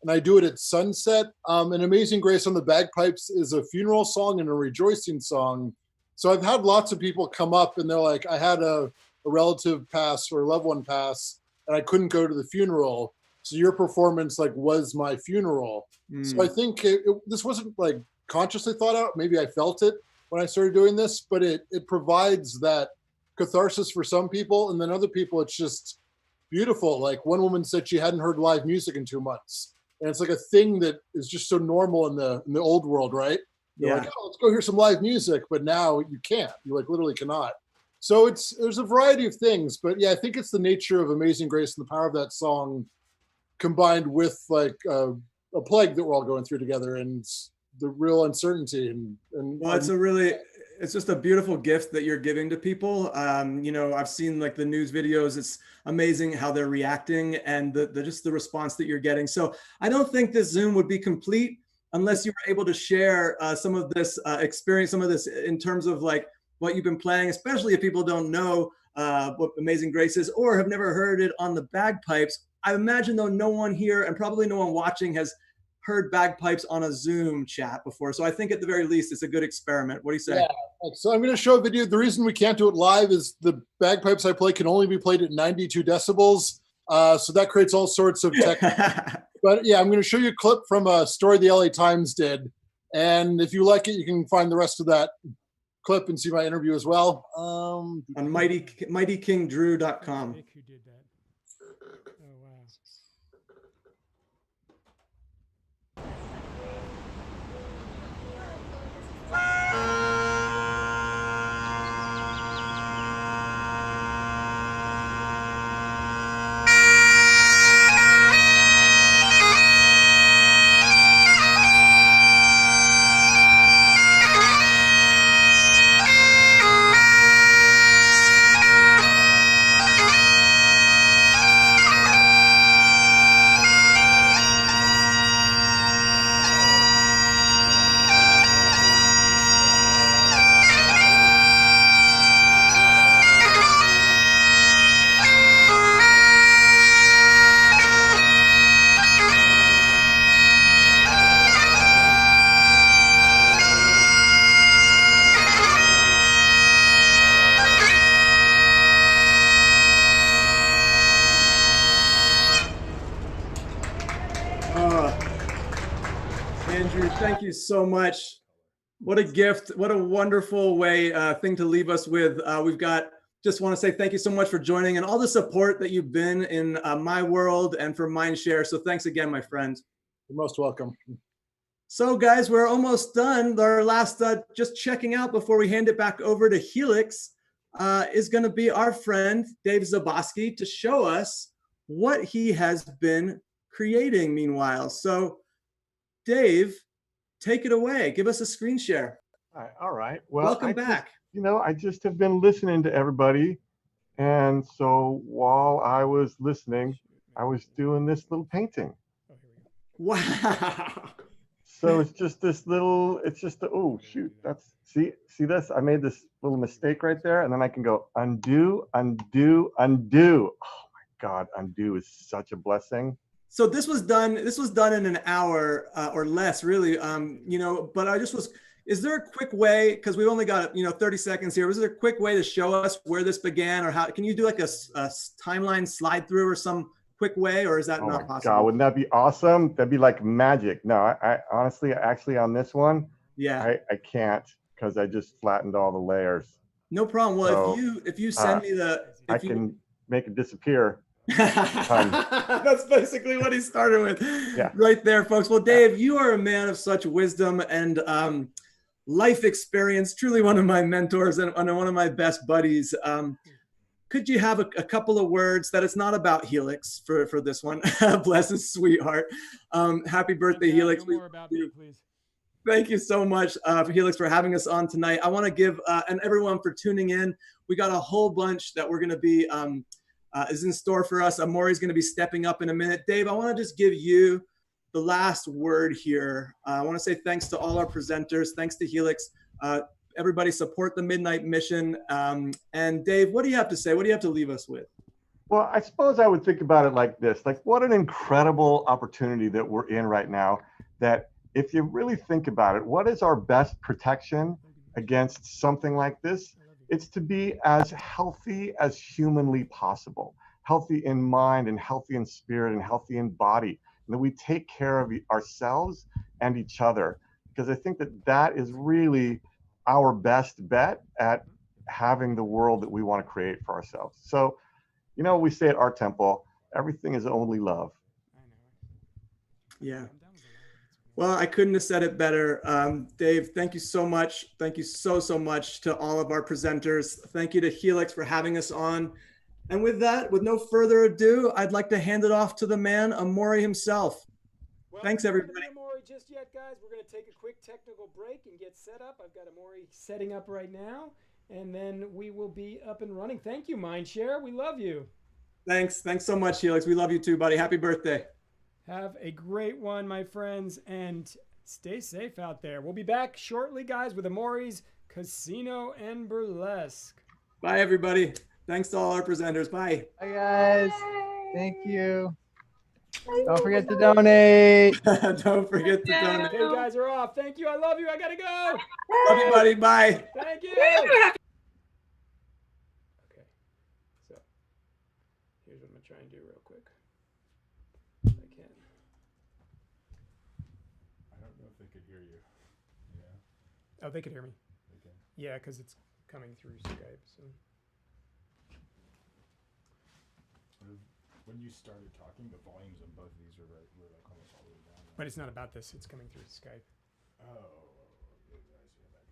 and I do it at sunset. And Amazing Grace on the bagpipes is a funeral song and a rejoicing song. So I've had lots of people come up and they're like, I had a relative pass or a loved one pass and I couldn't go to the funeral. So your performance like was my funeral. So I think this wasn't like consciously thought out. Maybe I felt it when I started doing this, but it provides that catharsis for some people. And then other people, it's just beautiful. Like one woman said she hadn't heard live music in 2 months. And it's like a thing that is just so normal in the old world, right? You're like, oh, let's go hear some live music, but now you can't. You like literally cannot. So there's a variety of things, but yeah, I think it's the nature of Amazing Grace and the power of that song combined with like a plague that we're all going through together and the real uncertainty. And well, it's just a beautiful gift that you're giving to people. I've seen like the news videos. It's amazing how they're reacting and just the response that you're getting. So I don't think this Zoom would be complete unless you were able to share some of this experience, some of this in terms of like what you've been playing, especially if people don't know what Amazing Grace is or have never heard it on the bagpipes. I imagine though no one here and probably no one watching has heard bagpipes on a Zoom chat before. So I think at the very least, it's a good experiment. What do you say? Yeah. So I'm going to show a video. The reason we can't do it live is the bagpipes I play can only be played at 92 decibels. So that creates all sorts of tech. But yeah, I'm going to show you a clip from a story the LA Times did. And if you like it, you can find the rest of that clip and see my interview as well. On mightykingdrew.com. Andrew, thank you so much. What a gift. What a wonderful thing to leave us with. Just want to say thank you so much for joining and all the support that you've been in my world and for Mindshare. So thanks again, my friend. You're most welcome. So guys, we're almost done. Our last, just checking out before we hand it back over to Helix, is going to be our friend, Dave Zaboski, to show us what he has been creating meanwhile. So Dave, take it away. Give us a screen share. All right. Well, welcome back. I just have been listening to everybody. And so while I was listening, I was doing this little painting. Wow. So it's just this little, oh shoot, see this? I made this little mistake right there, and then I can go undo, undo, undo. Oh my God, undo is such a blessing. So this was done in an hour or less, really. But is there a quick way, because we've only got 30 seconds here, was there a quick way to show us where this began, or how can you do like a timeline slide through or some quick way, or is that not possible? God, wouldn't that be awesome? That'd be like magic. No, I honestly, actually on this one, I can't, because I just flattened all the layers. No problem. Well, so, if you send me I can make it disappear. That's basically what he started with. Yeah. Right there, folks. Well, Dave, you are a man of such wisdom and life experience, truly one of my mentors and one of my best buddies. Could you have a couple of words that it's not about Helix for this one? Bless his sweetheart. Happy birthday, Helix. More about me, please. Thank you so much, Helix, for having us on tonight. I want to give, and everyone for tuning in. We got a whole bunch that we're going to be, is in store for us. Amori's going to be stepping up in a minute. Dave, I want to just give you the last word here. I want to say thanks to all our presenters. Thanks to Helix. Everybody support the Midnight Mission. And Dave, what do you have to say? What do you have to leave us with? Well, I suppose I would think about it like this, like what an incredible opportunity that we're in right now, that if you really think about it, what is our best protection against something like this? It's to be as healthy as humanly possible, healthy in mind and healthy in spirit and healthy in body, and that we take care of ourselves and each other, because I think that is really our best bet at having the world that we want to create for ourselves. So, we say at our temple, everything is only love. Yeah. Well, I couldn't have said it better. Dave, thank you so much. Thank you so much to all of our presenters. Thank you to Helix for having us on. And with that, with no further ado, I'd like to hand it off to the man, Amori himself. Well, thanks, everybody. Amori just yet, guys. We're going to take a quick technical break and get set up. I've got Amori setting up right now, and then we will be up and running. Thank you, Mindshare. We love you. Thanks so much, Helix. We love you too, buddy. Happy birthday. Have a great one, my friends, and stay safe out there. We'll be back shortly, guys, with Amori's Casino and Burlesque. Bye, everybody. Thanks to all our presenters. Bye. Bye, guys. Thank you. Don't forget to donate. Don't forget to donate. Okay, guys are off. Thank you. I love you. I gotta go. Love you, buddy. Bye. Thank you. Okay. So here's what I'm gonna try and do real quick. If I can. I don't know if they could hear you. Yeah. Oh, they could hear me. They can. Yeah, because it's coming through Skype. So. When you started talking, the volumes on both of these were like almost all the way down. But it's not about this. It's coming through Skype. Oh, I see how that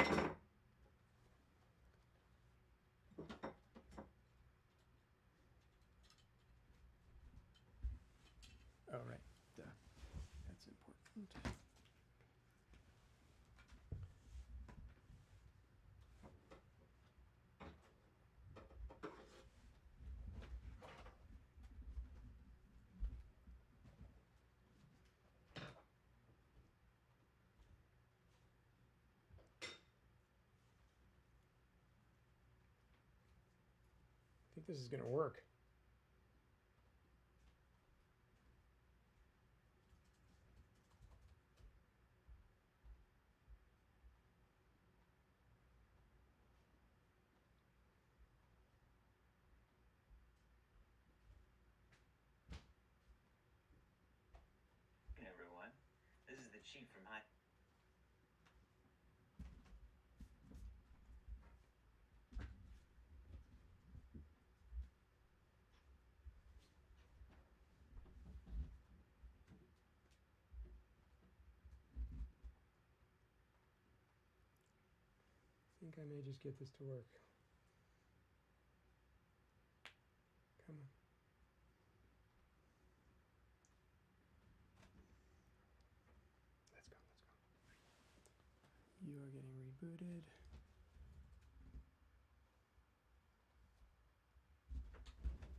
goes. Oh, right. That's important. I think this is going to work. sheet from high. I think I may just get this to work. Come on. Let's go, let's go. You are getting rebooted.